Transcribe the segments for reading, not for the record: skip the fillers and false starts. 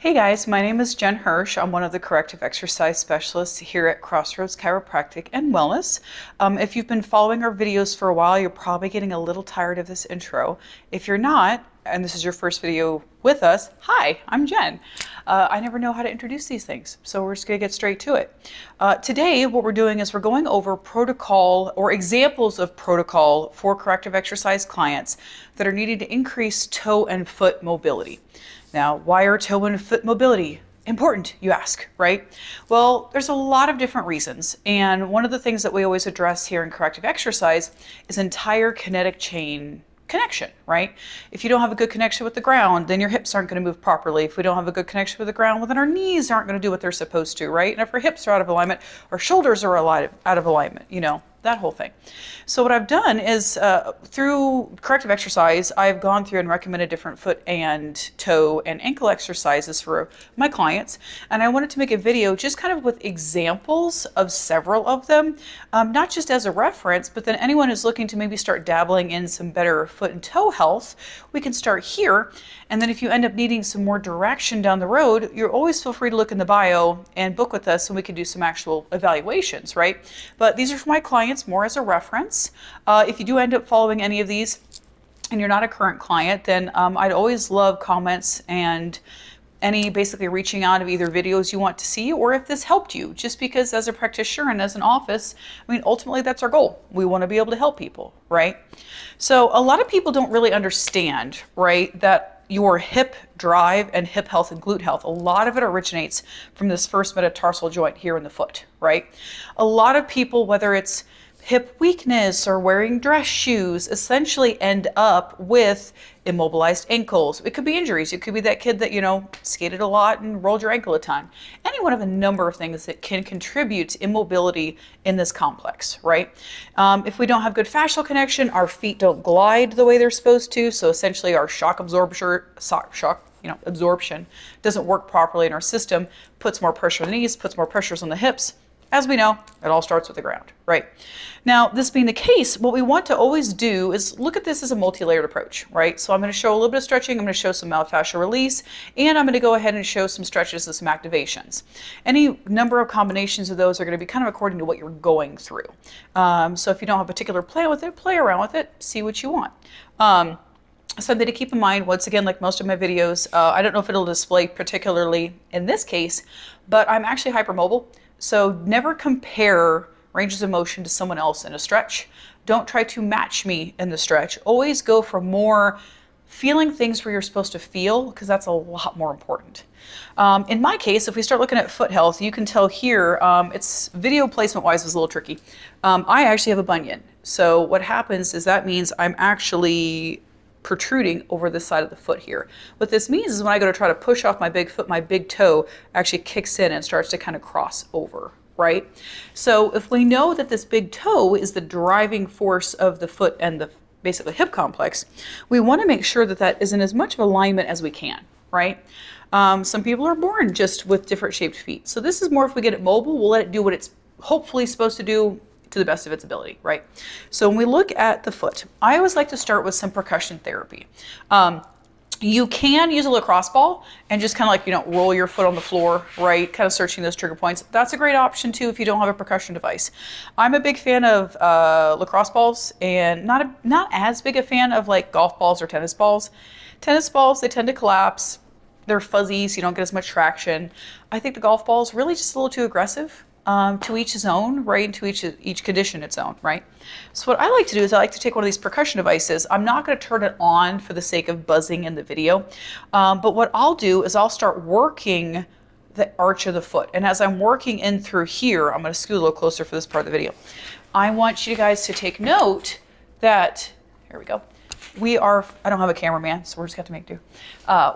Hey guys, my name is Jen Hersh. I'm one of the Corrective Exercise Specialists here at Crossroads Chiropractic and Wellness. If you've been following our videos for a while, you're probably getting a little tired of this intro. If you're not, and this is your first video with us, hi, I'm Jen. I never know how to introduce these things, so we're just gonna get straight to it. Today, what we're doing is we're going over protocol or examples of protocol for corrective exercise clients that are needing to increase toe and foot mobility. Now, why are toe and foot mobility important, you ask, right? Well, there's a lot of different reasons. And one of the things that we always address here in corrective exercise is entire kinetic chain connection, right? If you don't have a good connection with the ground, then your hips aren't going to move properly. If we don't have a good connection with the ground, well, then our knees aren't going to do what they're supposed to, right? And if our hips are out of alignment, our shoulders are out of alignment, that whole thing. So what I've done is through corrective exercise, I've gone through and recommended different foot and toe and ankle exercises for my clients. And I wanted to make a video just kind of with examples of several of them, not just as a reference, but then anyone who's looking to maybe start dabbling in some better foot and toe health, we can start here. And then if you end up needing some more direction down the road, you always feel free to look in the bio and book with us and we can do some actual evaluations, right? But these are for my clients more as a reference. If you do end up following any of these and you're not a current client, then I'd always love comments and any basically reaching out of either videos you want to see or if this helped you, just because as a practitioner and as an office, I mean, ultimately that's our goal. We want to be able to help people, right? So a lot of people don't really understand, right, that your hip drive and hip health and glute health, a lot of it originates from this first metatarsal joint here in the foot, right? A lot of people, whether it's hip weakness or wearing dress shoes, essentially end up with immobilized ankles. It could be injuries. It could be that kid that, skated a lot and rolled your ankle a ton. Any one of a number of things that can contribute to immobility in this complex, right? If we don't have good fascial connection, our feet don't glide the way they're supposed to. So essentially our absorption doesn't work properly in our system, puts more pressure on the knees, puts more pressures on the hips. As we know, it all starts with the ground, right? Now, this being the case, what we want to always do is look at this as a multi-layered approach, right? So I'm going to show a little bit of stretching, I'm going to show some myofascial release, and I'm going to go ahead and show some stretches and some activations. Any number of combinations of those are going to be kind of according to what you're going through. So if you don't have a particular plan with it, play around with it, see what you want. Something to keep in mind, once again, like most of my videos, I don't know if it'll display particularly in this case, but I'm actually hypermobile. So never compare ranges of motion to someone else in a stretch. Don't try to match me in the stretch. Always go for more feeling things where you're supposed to feel, because that's a lot more important. In my case, if we start looking at foot health, you can tell here, it's video placement wise was a little tricky. I actually have a bunion. So what happens is that means I'm actually protruding over the side of the foot here. What this means is when I go to try to push off my big foot, my big toe actually kicks in and starts to kind of cross over, right? So if we know that this big toe is the driving force of the foot and the basically hip complex, we want to make sure that that is in as much of alignment as we can, right? Some people are born just with different shaped feet. So this is more if we get it mobile, we'll let it do what it's hopefully supposed to do to the best of its ability, right? So when we look at the foot, I always like to start with some percussion therapy. You can use a lacrosse ball and just kind of like, roll your foot on the floor, right? Kind of searching those trigger points. That's a great option too if you don't have a percussion device. I'm a big fan of lacrosse balls and not as big a fan of like golf balls or tennis balls. Tennis balls, they tend to collapse. They're fuzzy, so you don't get as much traction. I think the golf ball is really just a little too aggressive. To each his own, right? And to each condition its own, right? So what I like to do is I like to take one of these percussion devices. I'm not going to turn it on for the sake of buzzing in the video, but what I'll do is I'll start working the arch of the foot. And as I'm working in through here, I'm going to scoot a little closer for this part of the video. I want you guys to take note that, here we go. I don't have a cameraman, so we're just going to make do.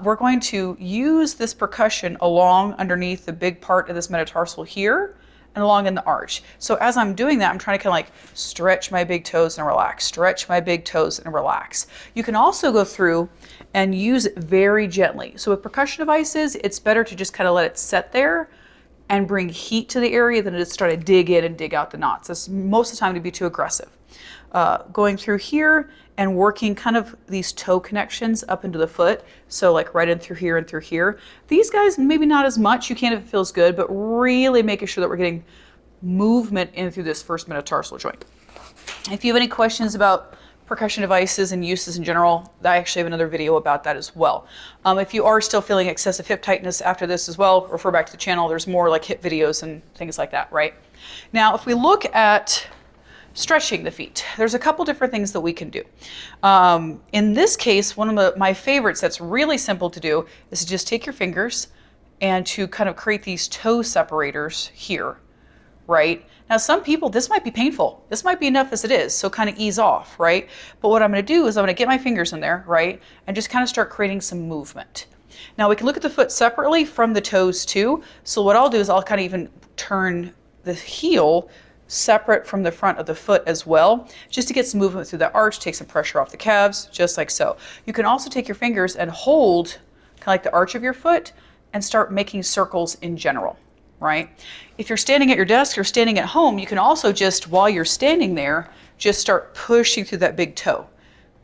We're going to use this percussion along underneath the big part of this metatarsal here, and along in the arch. So as I'm doing that, I'm trying to kind of like stretch my big toes and relax, stretch my big toes and relax. You can also go through and use it very gently. So with percussion devices, it's better to just kind of let it set there and bring heat to the area than it is to try to dig in and dig out the knots. That's most of the time to be too aggressive. going through here and working kind of these toe connections up into the foot. So like right in through here and through here. These guys, maybe not as much. You can if it feels good, but really making sure that we're getting movement in through this first metatarsal joint. If you have any questions about percussion devices and uses in general, I actually have another video about that as well. If you are still feeling excessive hip tightness after this as well, refer back to the channel. There's more like hip videos and things like that, right? Now, if we look at stretching the feet, there's a couple different things that we can do. In this case, one of my favorites that's really simple to do is to just take your fingers and to kind of create these toe separators here, right? Now, some people, this might be painful. This might be enough as it is, so kind of ease off, right? But what I'm gonna do is I'm gonna get my fingers in there, right? And just kind of start creating some movement. Now, we can look at the foot separately from the toes too. So what I'll do is I'll kind of even turn the heel separate from the front of the foot as well, just to get some movement through the arch, take some pressure off the calves, just like so. You can also take your fingers and hold kind of like the arch of your foot and start making circles in general, right? If you're standing at your desk or standing at home, you can also just, while you're standing there, just start pushing through that big toe,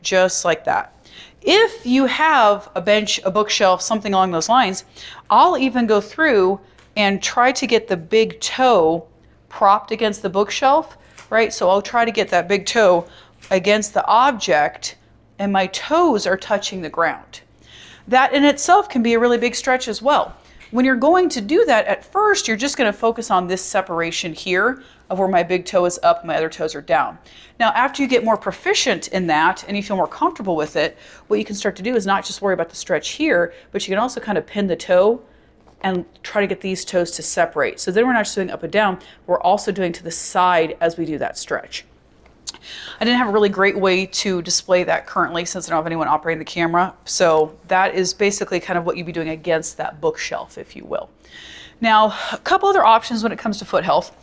just like that. If you have a bench, a bookshelf, something along those lines, I'll even go through and try to get the big toe propped against the bookshelf, right? So I'll try to get that big toe against the object and my toes are touching the ground. That in itself can be a really big stretch as well. When you're going to do that, at first, you're just going to focus on this separation here of where my big toe is up and my other toes are down. Now, after you get more proficient in that and you feel more comfortable with it, what you can start to do is not just worry about the stretch here, but you can also kind of pin the toe and try to get these toes to separate. So then we're not just doing up and down, we're also doing to the side as we do that stretch. I didn't have a really great way to display that currently since I don't have anyone operating the camera. So that is basically kind of what you'd be doing against that bookshelf, if you will. Now, a couple other options when it comes to foot health.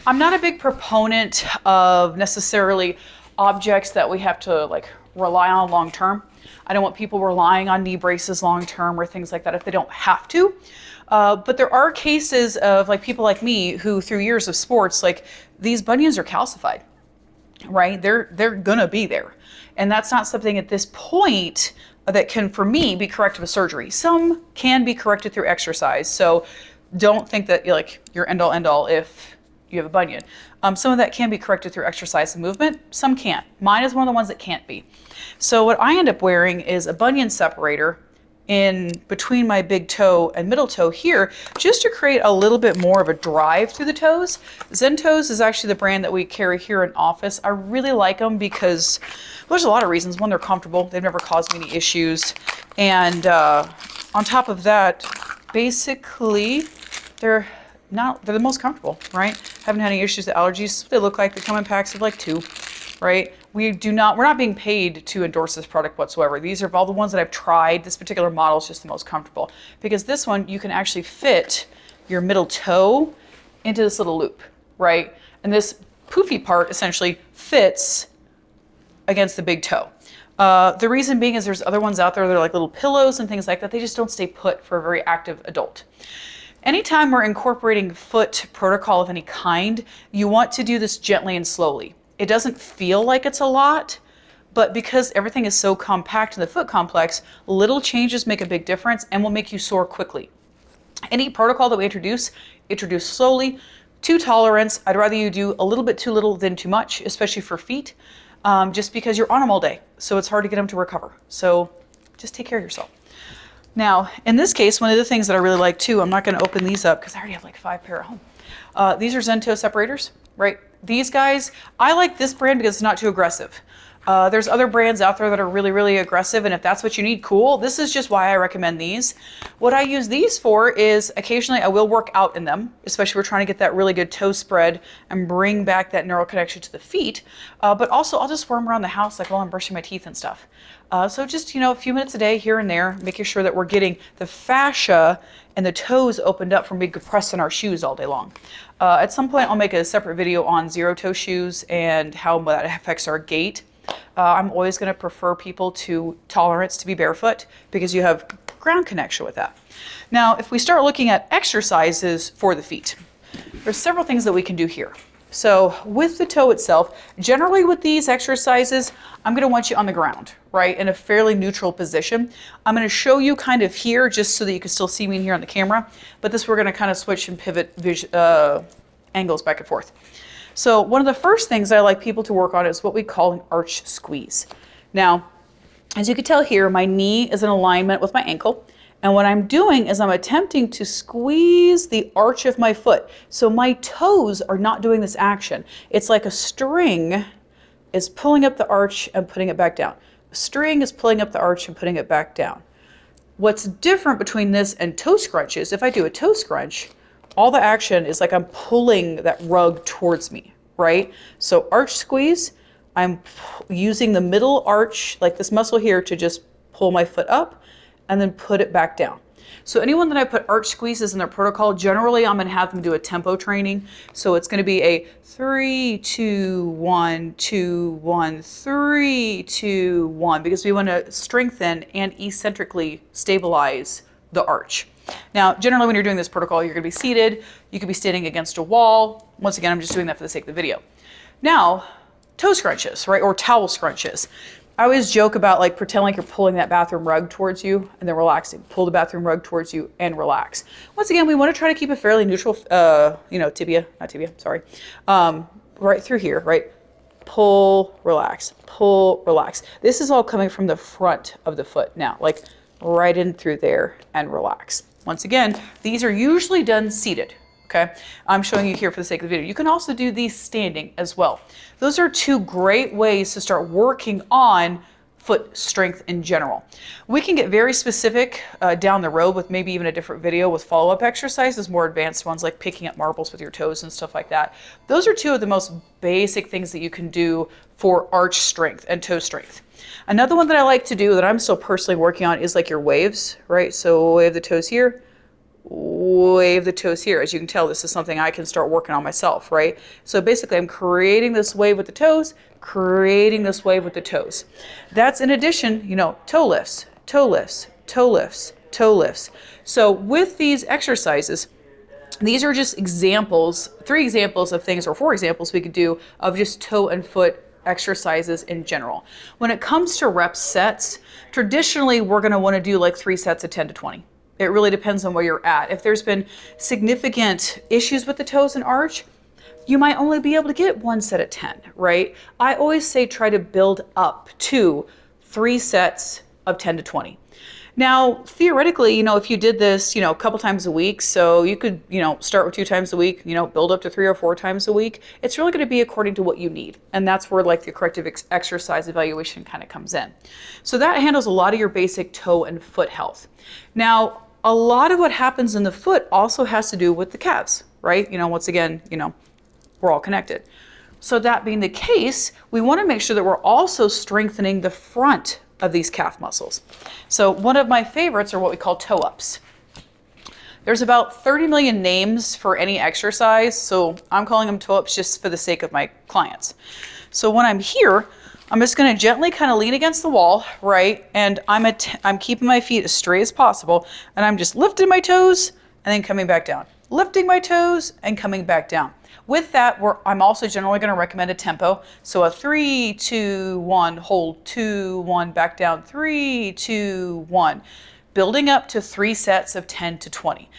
I'm not a big proponent of necessarily objects that we have to like rely on long term. I don't want people relying on knee braces long term or things like that if they don't have to. But there are cases of like people like me who through years of sports, like these bunions are calcified, right? They're gonna be there. And that's not something at this point that can, for me, be corrected with surgery. Some can be corrected through exercise. So don't think that you're end all if you have a bunion. Some of that can be corrected through exercise and movement. Some can't. Mine is one of the ones that can't be. So what I end up wearing is a bunion separator in between my big toe and middle toe here, just to create a little bit more of a drive through the toes. Zentoes is actually the brand that we carry here in office. I really like them because there's a lot of reasons. One, they're comfortable. They've never caused me any issues. And on top of that, basically, they're the most comfortable, right? Haven't had any issues with allergies. They look like they come in packs of like 2, right? We're not being paid to endorse this product whatsoever. These are all the ones that I've tried. This particular model is just the most comfortable because this one, you can actually fit your middle toe into this little loop, right? And this poofy part essentially fits against the big toe. The reason being is there's other ones out there that are like little pillows and things like that. They just don't stay put for a very active adult. Anytime we're incorporating foot protocol of any kind, you want to do this gently and slowly. It doesn't feel like it's a lot, but because everything is so compact in the foot complex, little changes make a big difference and will make you sore quickly. Any protocol that we introduce slowly to tolerance. I'd rather you do a little bit too little than too much, especially for feet, just because you're on them all day. So it's hard to get them to recover. So just take care of yourself. Now, in this case, one of the things that I really like too, I'm not going to open these up because I already have like 5 pair at home. These are Zento separators, right? These guys, I like this brand because it's not too aggressive. There's other brands out there that are really, really aggressive, and if that's what you need, cool. This is just why I recommend these. What I use these for is occasionally I will work out in them, especially if we're trying to get that really good toe spread and bring back that neural connection to the feet. But also I'll just wear them around the house like while I'm brushing my teeth and stuff. So just, a few minutes a day here and there, making sure that we're getting the fascia and the toes opened up from being compressed in our shoes all day long. At some point I'll make a separate video on zero toe shoes and how that affects our gait. I'm always going to prefer people to tolerance to be barefoot because you have ground connection with that. Now, if we start looking at exercises for the feet, there's several things that we can do here. So with the toe itself, generally with these exercises, I'm going to want you on the ground, right, in a fairly neutral position. I'm going to show you kind of here just so that you can still see me here on the camera, but this we're going to kind of switch and pivot angles back and forth. So one of the first things I like people to work on is what we call an arch squeeze. Now, as you can tell here, my knee is in alignment with my ankle. And what I'm doing is I'm attempting to squeeze the arch of my foot. So my toes are not doing this action. It's like a string is pulling up the arch and putting it back down. A string is pulling up the arch and putting it back down. What's different between this and toe scrunches, if I do a toe scrunch, all the action is like I'm pulling that rug towards me, right? So arch squeeze, I'm using the middle arch, like this muscle here, to just pull my foot up and then put it back down. So anyone that I put arch squeezes in their protocol, generally I'm going to have them do a tempo training. So it's going to be a 3, 2, 1, 2, 1, 3, 2, 1, because we want to strengthen and eccentrically stabilize the arch. Now, generally when you're doing this protocol, you're going to be seated. You could be standing against a wall. Once again, I'm just doing that for the sake of the video. Now, toe scrunches, right, or towel scrunches. I always joke about like pretend like you're pulling that bathroom rug towards you and then relaxing. Pull the bathroom rug towards you and relax. Once again, we want to try to keep a fairly neutral, right through here, right? Pull, relax, pull, relax. This is all coming from the front of the foot now, like right in through there and relax. Once again, these are usually done seated. Okay, I'm showing you here for the sake of the video. You can also do these standing as well. Those are two great ways to start working on foot strength in general. We can get very specific down the road with maybe even a different video with follow-up exercises, more advanced ones like picking up marbles with your toes and stuff like that. Those are two of the most basic things that you can do for arch strength and toe strength. Another one that I like to do that I'm still personally working on is like your waves, right? So wave the toes here. Wave the toes here. As you can tell, this is something I can start working on myself, right? So basically I'm creating this wave with the toes, creating this wave with the toes. That's in addition, toe lifts, toe lifts, toe lifts, toe lifts. So with these exercises, these are just examples, 3 examples of things, or 4 examples we could do of just toe and foot exercises in general. When it comes to rep sets, traditionally we're going to want to do like 3 sets of 10 to 20. It really depends on where you're at. If there's been significant issues with the toes and arch, you might only be able to get 1 set of 10, right? I always say try to build up to 3 sets of 10 to 20. Now, theoretically, if you did this, a couple times a week, so you could, start with 2 times a week, build up to 3 or 4 times a week. It's really going to be according to what you need. And that's where like the corrective exercise evaluation kind of comes in. So that handles a lot of your basic toe and foot health. Now, a lot of what happens in the foot also has to do with the calves, right? Once again, we're all connected. So that being the case, we want to make sure that we're also strengthening the front of these calf muscles. So one of my favorites are what we call toe ups. There's about 30 million names for any exercise, so I'm calling them toe ups just for the sake of my clients. So when I'm here, I'm just going to gently kind of lean against the wall, right? And I'm keeping my feet as straight as possible, and I'm just lifting my toes and then coming back down. Lifting my toes and coming back down. With that, I'm also generally going to recommend a tempo. So a 3, 2, 1, hold, 2, 1, back down, 3, 2, 1. Building up to 3 sets of 10 to 20.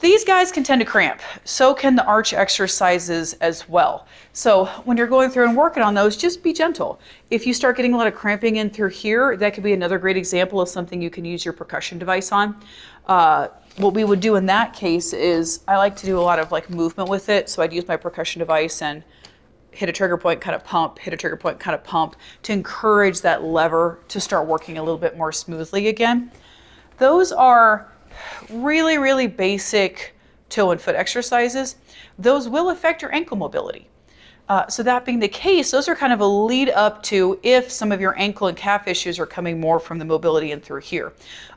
These guys can tend to cramp. So can the arch exercises as well. So when you're going through and working on those, just be gentle. If you start getting a lot of cramping in through here, that could be another great example of something you can use your percussion device on. What we would do in that case is I like to do a lot of like movement with it. So I'd use my percussion device and hit a trigger point, kind of pump, hit a trigger point, kind of pump to encourage that lever to start working a little bit more smoothly again. Those are really, really basic toe and foot exercises. Those will affect your ankle mobility. So that being the case, those are kind of a lead up to if some of your ankle and calf issues are coming more from the mobility and through here.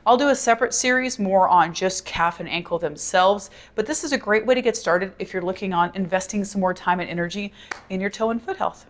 I'll do a separate series more on just calf and ankle themselves, but this is a great way to get started if you're looking on investing some more time and energy in your toe and foot health.